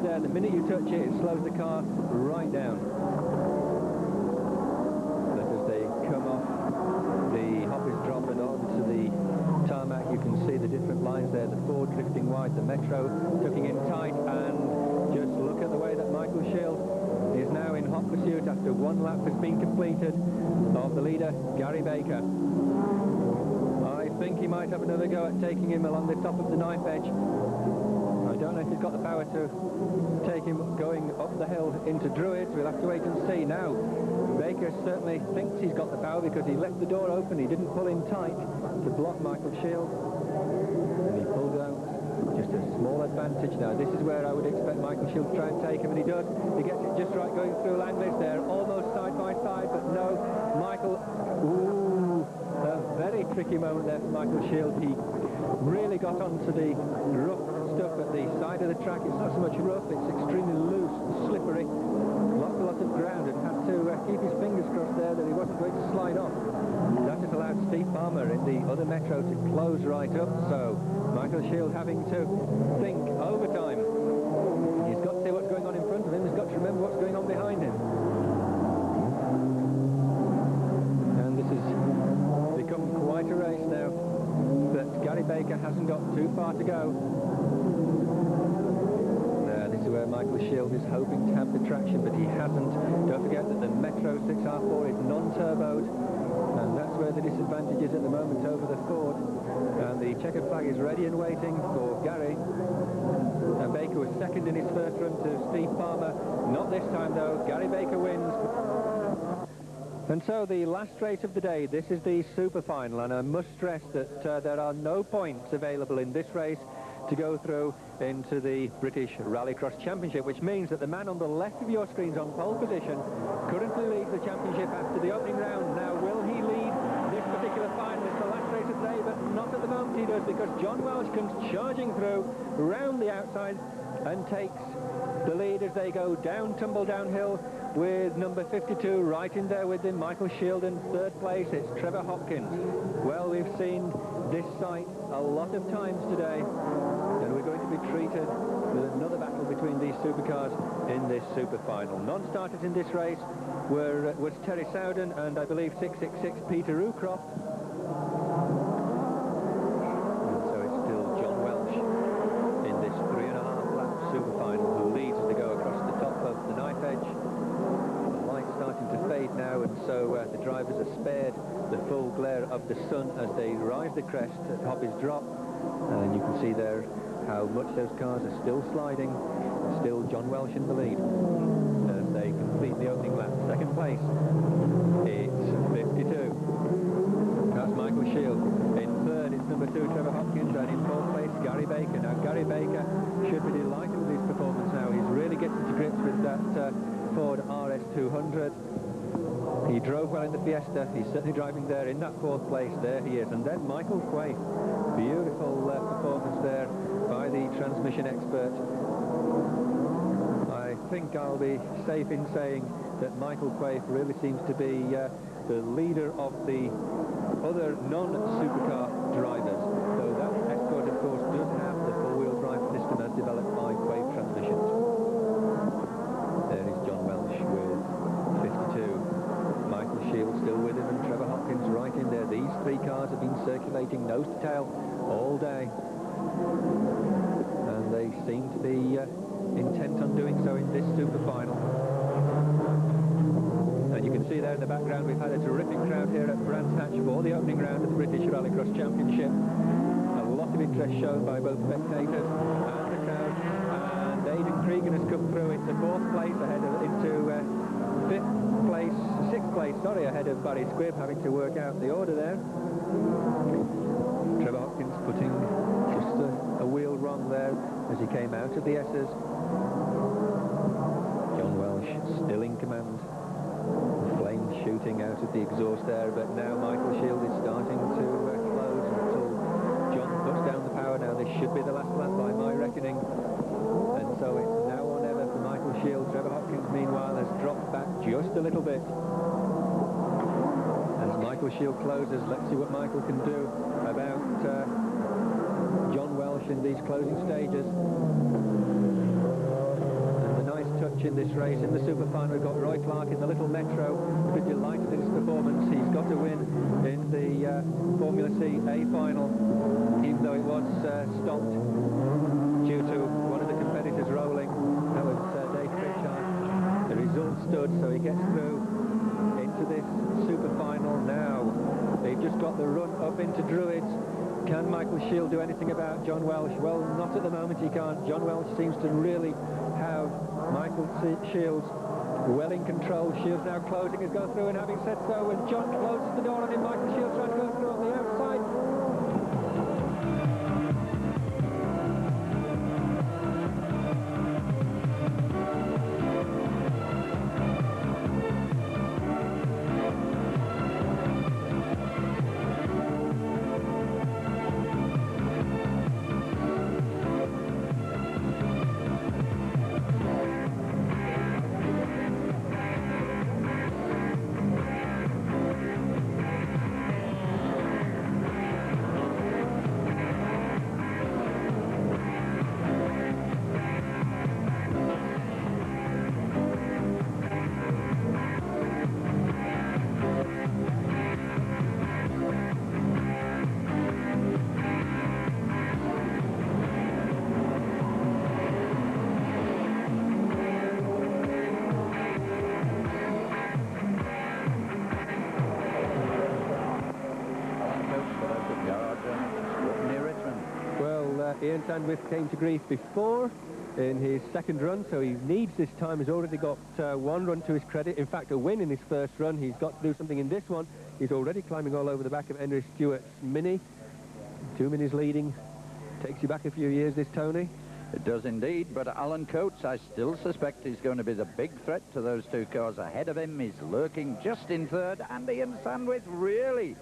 there. The minute you touch it, it slows the car right down. But as they come off, the hop is dropping onto the tarmac. You can see the different lines there. The Ford drifting wide, the Metro tucking in tight, and just look at the way that Michael Shield is now in hot pursuit after one lap has been completed of the leader, Gary Baker. I think he might have another go at taking him along the top of the knife edge. I don't know if he's got the power to take him going up the hill into Druids. We'll have to wait and see. Now, Baker certainly thinks he's got the power because he left the door open. He didn't pull in tight to block Michael Shield. And he pulled out just a small advantage now. This is where I would expect Michael Shield to try and take him, and he does. He gets it just right going through Langley's there, almost side by side, but no, Michael, ooh, a very tricky moment there for Michael Shield. He really got onto the rough stuff at the side of the track. It's not so much rough, it's extremely loose and slippery. Lots of ground, and had to keep his fingers crossed there that he wasn't going to slide off. That has allowed Steve Palmer in the other Metro to close right up, so Michael Shield having to think overtime. He's got to see what's going on in front of him, he's got to remember what's going on behind him. And this has become quite a race now, but Gary Baker hasn't got too far to go. This is where Michael Shield is hoping to have the traction, but he hasn't. Don't forget that the Metro 6R4 is non-turboed, and that's where the disadvantage is at the moment over the Ford. And the checkered flag is ready and waiting for Gary. Baker was second in his first run to Steve Palmer. Not this time though, Gary Baker wins. And so the last race of the day, this is the super final, and I must stress that there are no points available in this race to go through into the British Rallycross Championship, which means that the man on the left of your screen's on pole position, currently leads the championship after the opening round. Now, will he lead this particular final? It's the last race of the day, but not at the moment he does, because John Welsh comes charging through round the outside and takes the lead as they go down, tumble downhill, with number 52 right in there with him. Michael Shield in third place. It's Trevor Hopkins. Well, we've seen this sight a lot of times today, and we're going to be treated with another battle between these supercars in this super final. Non-starters in this race was Terry Sowden and I believe 666 Peter Rucroft. And so it's still John Welsh in this 3.5 lap super final, who leads as they go across the top of the knife edge. The light's starting to fade now, and so the drivers are spared the full glare of the sun as they rise the crest at Hoppy's Drop. And you can see there how much those cars are still sliding. Still John Welsh in the lead as they complete the opening lap. Second place, it's 52. That's Michael Shield. In third, it's number 2, Trevor Hopkins, and in fourth place, Gary Baker. Now, Gary Baker should be delighted with his performance now. He's really getting to grips with that Ford RS200. He drove well in the Fiesta. He's certainly driving there in that fourth place. There he is. And then Michael Quaife. Beautiful performance there by the transmission expert. I think I'll be safe in saying that Michael Quaife really seems to be the leader of the other non-supercar drivers. Though that Escort, of course, does have the four-wheel drive system as developed by Quaife Transmissions. There is John Welsh with 52. Michael Shield still with him, and Trevor Hopkins right in there. These three cars have been circulating nose to tail all day, and they seem to be intent on doing so in this super final. And you can see there in the background we've had a terrific crowd here at Brands Hatch for the opening round of the British Rallycross Championship. A lot of interest shown by both spectators and the crowd, and Aidan Cregan has come through into fourth place ahead of sixth place, sorry, ahead of Barry Squibb, having to work out the order there. Trevor Hopkins putting just a wheel wrong there as he came out of the S's. John Welsh still in command. Flames shooting out of the exhaust there, but now Michael Shield is starting to close until John puts down the power. Now this should be the last lap by my reckoning, and so it's now or never for Michael Shield. Trevor Hopkins meanwhile has dropped back just a little bit. As Michael Shield closes, let's see what Michael can do about John Welsh in these closing stages. And the nice touch in this race, in the super final, we've got Roy Clark in the little Metro. We're delighted with his performance. He's got a win in the Formula C A final, even though it was stopped due to one of the competitors rolling. That was Dave Pritchard. The result stood, so he gets through into this super final now. They've just got the run up into Druids. Can Michael Shield do anything about John Welsh? Well, not at the moment he can't. John Welsh seems to really have Michael Shields well in control. Shields now closing his go through, and having said so, when John closes the door on him, Michael Shields trying to go through on the outside. Ian Sandwith came to grief before in his second run, so he needs this time. He's already got one run to his credit. In fact, a win in his first run. He's got to do something in this one. He's already climbing all over the back of Henry Stewart's Mini. 2 Minis leading. Takes you back a few years, this, Tony. It does indeed, but Alan Coates, I still suspect he's going to be the big threat to those 2 cars ahead of him. He's lurking just in third, and Ian Sandwith really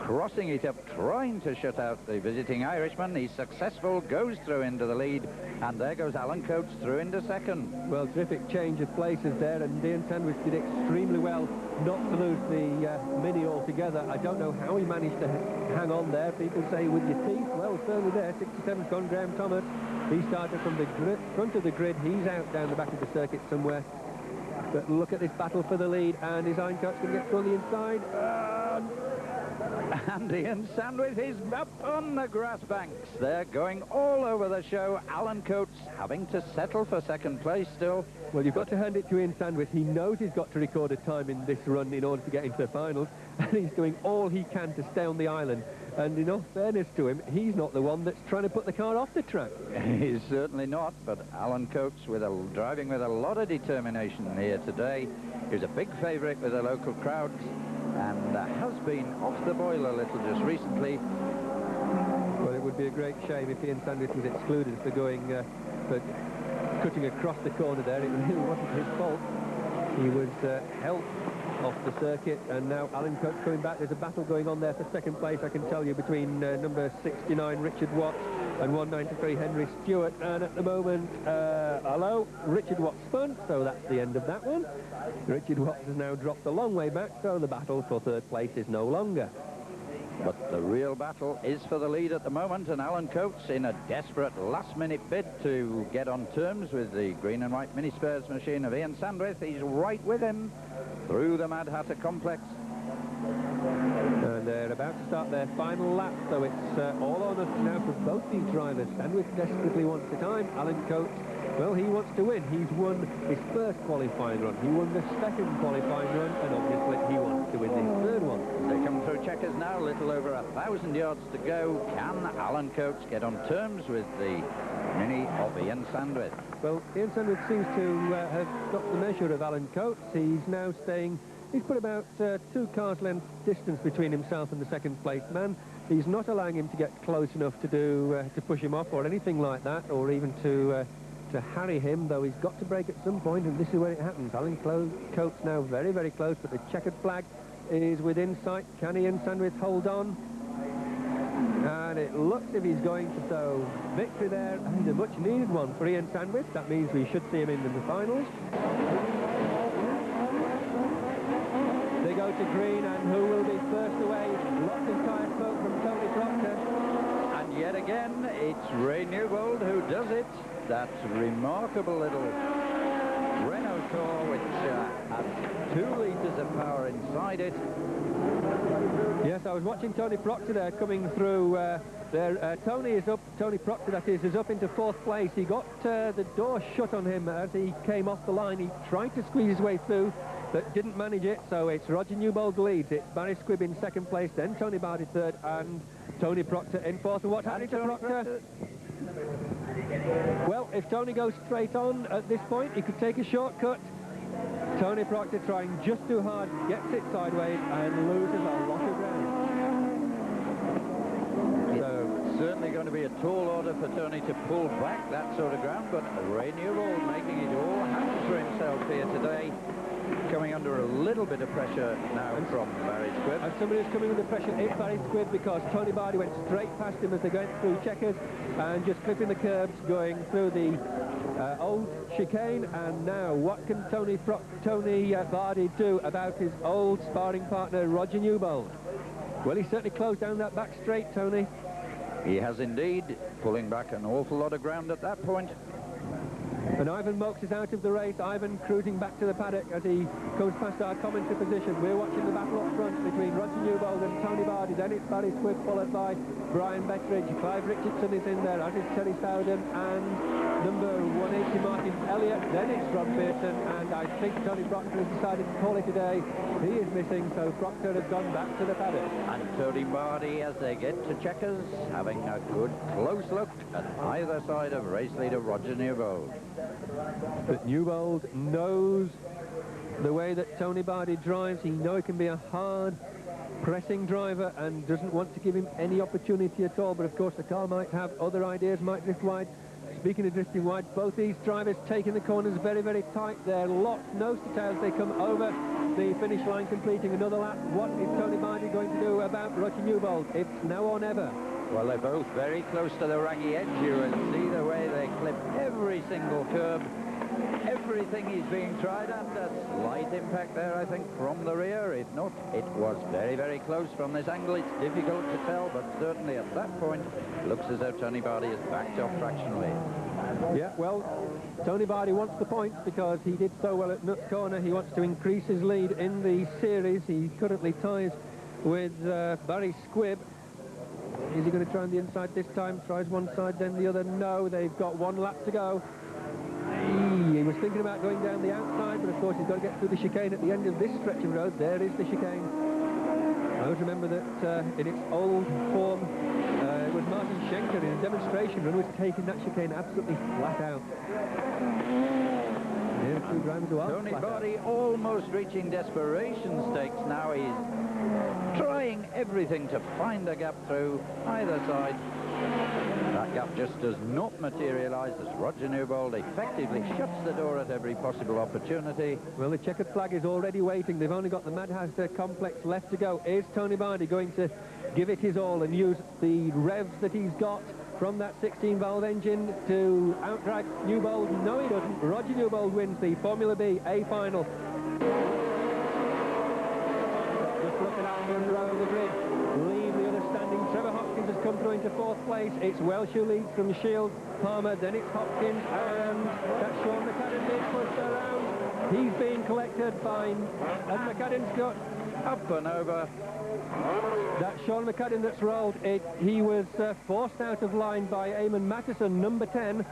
crossing it up, trying to shut out the visiting Irishman. He's successful, goes through into the lead, and there goes Alan Coates through into second. Well, terrific change of places there, and Ian Sandwith did extremely well not to lose the Mini altogether. I don't know how he managed to hang on there. People say with your teeth. Well, certainly there, 67's gone. Graham Thomas. He started from the front of the grid. He's out down the back of the circuit somewhere. But look at this battle for the lead, and is Eincott's going to get through on the inside? And Ian Sandwith is up on the grass banks. They're going all over the show. Alan Coates having to settle for second place still. Well, you've got to hand it to Ian Sandwith. He knows he's got to record a time in this run in order to get into the finals, and he's doing all he can to stay on the island. And in all fairness to him, he's not the one that's trying to put the car off the track. He's certainly not, but Alan Coates driving with a lot of determination here today. He was a big favourite with the local crowds, and has been off the boil a little just recently. Well, it would be a great shame if Ian Sandwith was excluded for going, for cutting across the corner there. It really wasn't his fault. He was held off the circuit, and now Alan Coates coming back. There's a battle going on there for second place, I can tell you, between number 69 Richard Watts and 193 Henry Stewart, and at the moment, Richard Watts spun, so that's the end of that one. Richard Watts has now dropped a long way back, so the battle for third place is no longer. But the real battle is for the lead at the moment, and Alan Coates in a desperate last-minute bid to get on terms with the green and white mini spares machine of Ian Sandwith. He's right with him through the Mad Hatter complex. And they're about to start their final lap, so it's all or nothing now for both these drivers. Sandwith desperately wants the time. Alan Coates, well, he wants to win. He's won his first qualifying run. He won the second qualifying run, and obviously he wants to win his third one. They come through checkers now, a little over 1,000 yards to go. Can Alan Coates get on terms with the Mini of Ian Sandwith? Well, Ian Sandwith seems to have got the measure of Alan Coates. He's now staying... He's put about 2 cars' length distance between himself and the second place man. He's not allowing him to get close enough to do to push him off or anything like that, or even to harry him, though he's got to break at some point, and this is where it happens. Alan Coates now very, very close, but the checkered flag is within sight. Can Ian Sandwith hold on? And it looks as if he's going to, so victory there, and a much-needed one for Ian Sandwith. That means we should see him in the finals. They go to green, and who will be first away? Lots of tyre smoke from Tony Proctor. And yet again, it's Ray Newbold who does it. That remarkable little Renault car, which has 2 litres of power inside it. Yes, I was watching Tony Proctor there coming through there. Tony Proctor, that is up into 4th place. He got the door shut on him as he came off the line. He tried to squeeze his way through, but didn't manage it, so it's Roger Newbold leads. It's Barry Squibb in 2nd place, then Tony Bardi 3rd, and Tony Proctor in 4th. And what happened to Proctor? Well, if Tony goes straight on at this point, he could take a shortcut. Tony Proctor trying just too hard, gets it sideways, and loses a lot of ground. So, certainly going to be a tall order for Tony to pull back that sort of ground, but Ray Newbold making it all happen for himself here today. Coming under a little bit of pressure now from Barry Squibb. And somebody who's coming under pressure is Barry Squibb, because Tony Bardi went straight past him as they went through checkers and just clipping the curbs going through the old chicane. And now what can Tony Bardi do about his old sparring partner Roger Newbold? Well, he certainly closed down that back straight, Tony. He has indeed, pulling back an awful lot of ground at that point. And Ivan Mokes is out of the race. Ivan cruising back to the paddock as he comes past our commentary position. We're watching the battle up front between Roger Newbold and Tony Bardi. Then it's Barry Squibb followed by Brian Bettridge. Clive Richardson is in there, as is Terry Stowden, and number 180 Martin Elliott, then it's Rob Pearson, and I think Tony Proctor has decided to call it a day. He is missing, so Proctor has gone back to the paddock. And Tony Bardi, as they get to checkers, having a good close look at either side of race leader Roger Newbold. But Newbold knows the way that Tony Bardi drives. He knows he can be a hard pressing driver and doesn't want to give him any opportunity at all. But of course the car might have other ideas, might drift wide. Speaking of drifting wide, both these drivers taking the corners very, very tight. They're locked nose to tail as they come over the finish line, completing another lap. What is Tony Bardi going to do about Roger Newbold? It's now or never. Well, they're both very close to the raggy edge. You will see the way they clip every single curb. Everything is being tried, and a slight impact there, I think, from the rear. If not, it was very, very close from this angle. It's difficult to tell, but certainly at that point, looks as though Tony Bardi has backed off fractionally. Yeah, well, Tony Bardi wants the points because he did so well at Nuts Corner. He wants to increase his lead in the series. He currently ties with Barry Squibb. Is he going to try on the inside this time? Tries one side, then the other. No, they've got one lap to go. He was thinking about going down the outside, but of course he's got to get through the chicane at the end of this stretch of road. There is the chicane. I always remember that in its old form, it was Martin Schenker in a demonstration run was taking that chicane absolutely flat out. Two drivers who are Tony Bardi almost reaching desperation stakes now. He's trying everything to find a gap through either side. That gap just does not materialise as Roger Newbold effectively shuts the door at every possible opportunity. Well, the checkered flag is already waiting. They've only got the Madhouser complex left to go. Is Tony Bardi going to give it his all and use the revs that he's got from that 16-valve engine to outdrag Newbold? No, he doesn't. Roger Newbold wins the Formula B A final. Just looking out the row of the grid. Leave the other standing. Trevor Hopkins has come through into fourth place. It's Welsh who leads from Shield, Palmer, then it's Hopkins, and that's Sean McAdam being pushed around. He's being collected by, and McAdam's got up and over. That's Sean McAdam that's rolled. He was forced out of line by Eamon Matheson, number 10.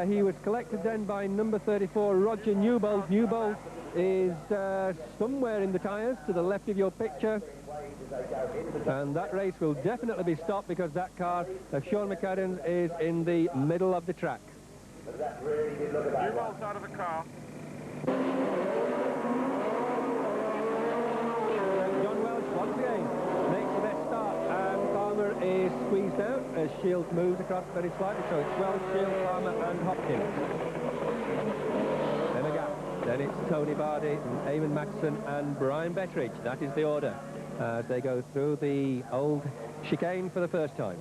He was collected then by number 34, Roger Newbold. Newbold is somewhere in the tyres to the left of your picture. And that race will definitely be stopped because that car of Sean McAdam is in the middle of the track. Newbold's out of the car. John Welsh once again makes the best start, and Palmer is squeezed out as Shields moves across very slightly, so it's Welsh, Shields, Palmer and Hopkins. Then a gap. Then it's Tony Bardi, Eamon Matheson and Brian Bettridge. That is the order as they go through the old chicane for the first time.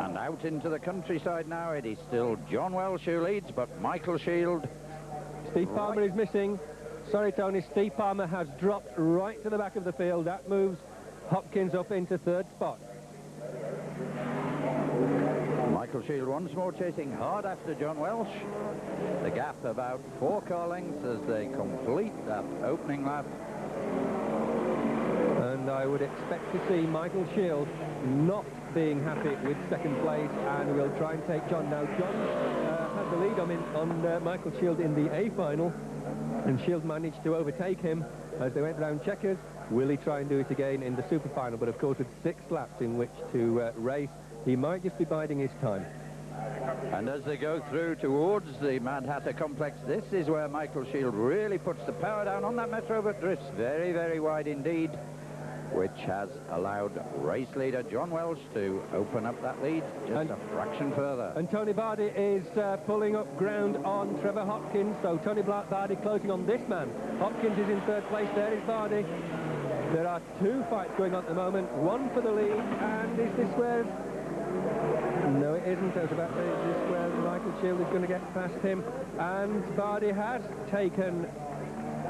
And out into the countryside now. It is still John Welsh who leads, but Michael Shield. Steve Palmer is missing. Sorry, Tony, Steve Palmer has dropped right to the back of the field. That moves Hopkins up into third spot. Michael Shield once more chasing hard after John Welsh. The gap about 4 car lengths as they complete that opening lap. And I would expect to see Michael Shield not being happy with second place, and we'll try and take John. Now, John had the lead on Michael Shield in the A final, and Shield managed to overtake him as they went round checkers. Will he try and do it again in the super final? But of course, with 6 laps in which to race, he might just be biding his time. And as they go through towards the Mad Hatter complex, this is where Michael Shield really puts the power down on that Metro, but drifts very, very wide indeed, which has allowed race leader John Welsh to open up that lead just a fraction further. And Tony Bardi is pulling up ground on Trevor Hopkins, so Tony Bardi closing on this man. Hopkins is in third place. There is Bardi. There are 2 fights going on at the moment, one for the lead, and is this where... No, it isn't. I was about to say, is this where Michael Shield is going to get past him? And Bardi has taken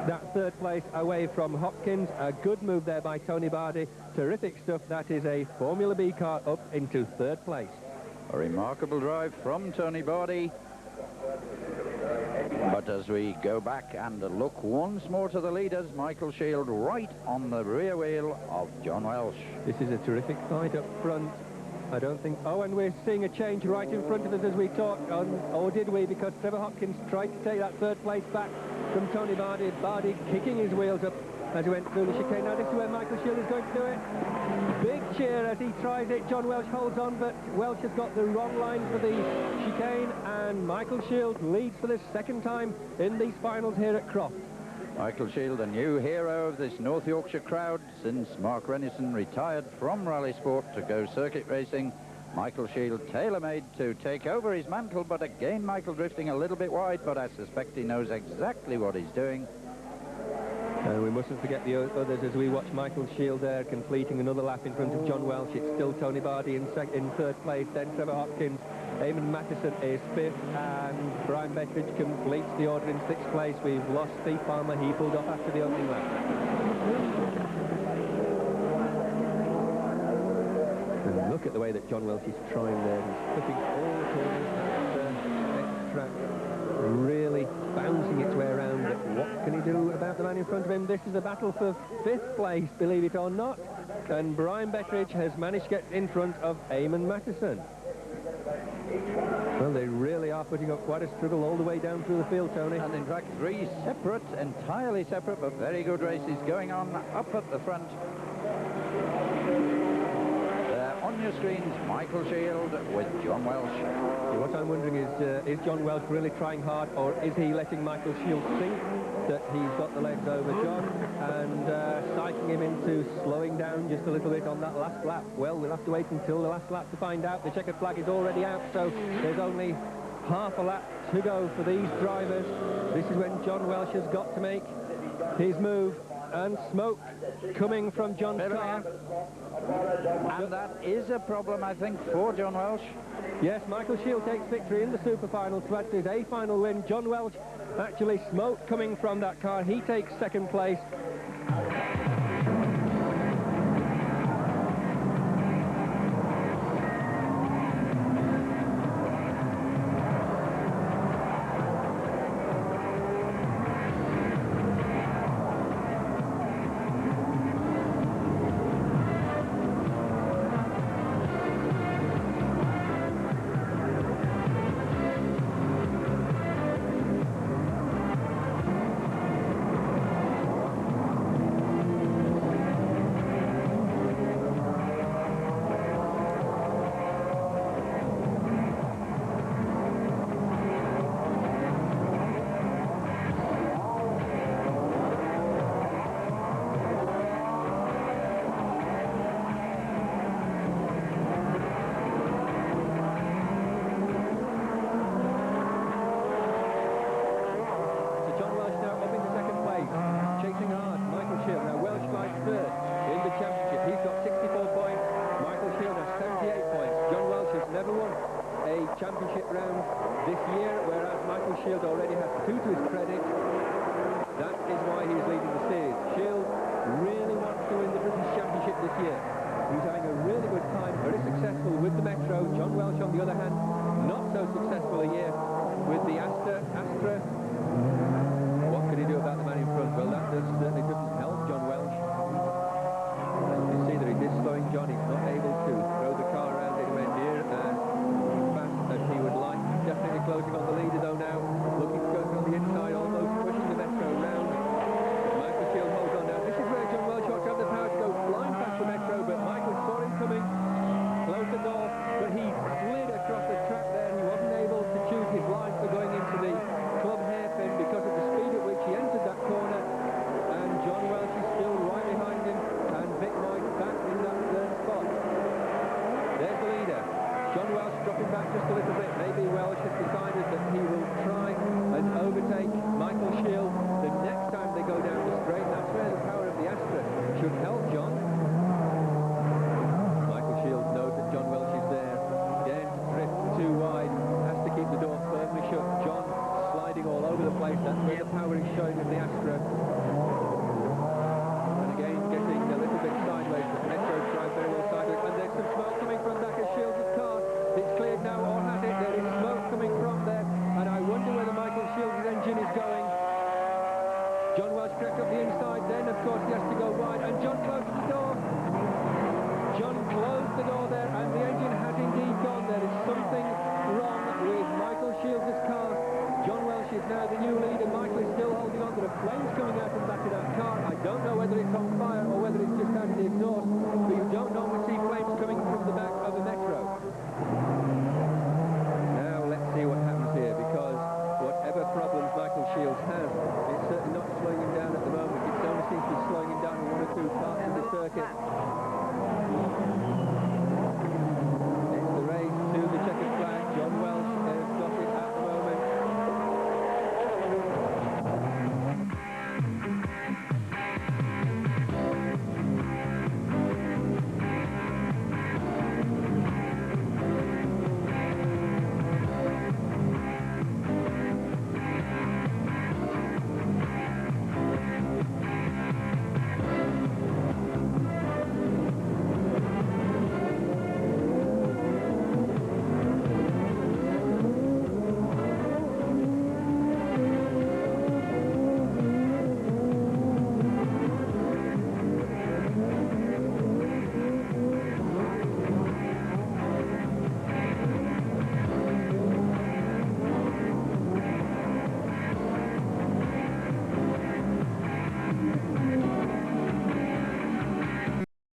that third place away from Hopkins. A good move there by Tony Bardi. Terrific stuff. That is a Formula B car up into third place. A remarkable drive from Tony Bardi. But as we go back and look once more to the leaders, Michael Shield right on the rear wheel of John Welsh. This is a terrific fight up front. I don't think... Oh, and we're seeing a change right in front of us as we talk, or did we? Because Trevor Hopkins tried to take that third place back from Tony Bardi. Bardi kicking his wheels up as he went through the chicane. Now this is where Michael Shield is going to do it. Big cheer as he tries it. John Welsh holds on, but Welsh has got the wrong line for the chicane, and Michael Shield leads for the second time in these finals here at Croft. Michael Shield, a new hero of this North Yorkshire crowd since Mark Rennison retired from rally sport to go circuit racing. Michael Shield, tailor-made to take over his mantle, but again Michael drifting a little bit wide, but I suspect he knows exactly what he's doing. And we mustn't forget the others as we watch Michael Shield there completing another lap in front of John Welsh. It's still Tony Bardi in third place, then Trevor Hopkins. Eamon Matheson is fifth, and Brian Bettridge completes the order in sixth place. We've lost Steve Palmer. He pulled off after the opening lap. And look at the way that John Welsh is trying there. He's putting all corners at track, really bouncing its way around. But what can he do about the man in front of him? This is a battle for fifth place, believe it or not. And Brian Bettridge has managed to get in front of Eamon Matheson. Well, they really are putting up quite a struggle all the way down through the field, Tony. And in fact, three separate, entirely separate, but very good races going on up at the front. On your screens, Michael Shield with John Welsh. What I'm wondering is John Welsh really trying hard, or is he letting Michael Shield think that he's got the legs over John and psyching him into slowing down just a little bit on that last lap? Well, we'll have to wait until the last lap to find out. The checkered flag is already out, so there's only half a lap to go for these drivers. This is when John Welsh has got to make his move, and smoke coming from John's car. And that is a problem, I think, for John Welsh. Yes, Michael Shield takes victory in the super final to add to his A final win. John Welsh, actually smoke coming from that car. He takes second place. Championship round this year, whereas Michael Shield already has 2 to his credit. That is why he is leading the series. Shield really wants to win the British Championship this year. He's having a really good time, very successful with the Metro. John Welsh, on the other hand, not so successful a year with the Astra. What can he do about the man in front? Well, that certainly doesn't help John Welsh. As you see that he is slowing John. He's not able to throw the car around anywhere near as that he would like. Definitely closing on the leader though now, looking to go on the inside, almost pushing the Metro round. Michael Shield holds on now. This is where John Welsh ought to have the power to go flying past the Metro, but Michael saw him coming, closed the door, but he slid across the track there. He wasn't able to choose his line for going into the club hairpin because of the speed at which he entered that corner, and John Welsh is still right behind him, and Vic Moyt back in that third spot. There's the leader. John Welsh dropping back just a little bit. Maybe Welsh has decided that he will try and overtake Michael Shield the next time they go down the straight. That's where the power of the Astra should help John.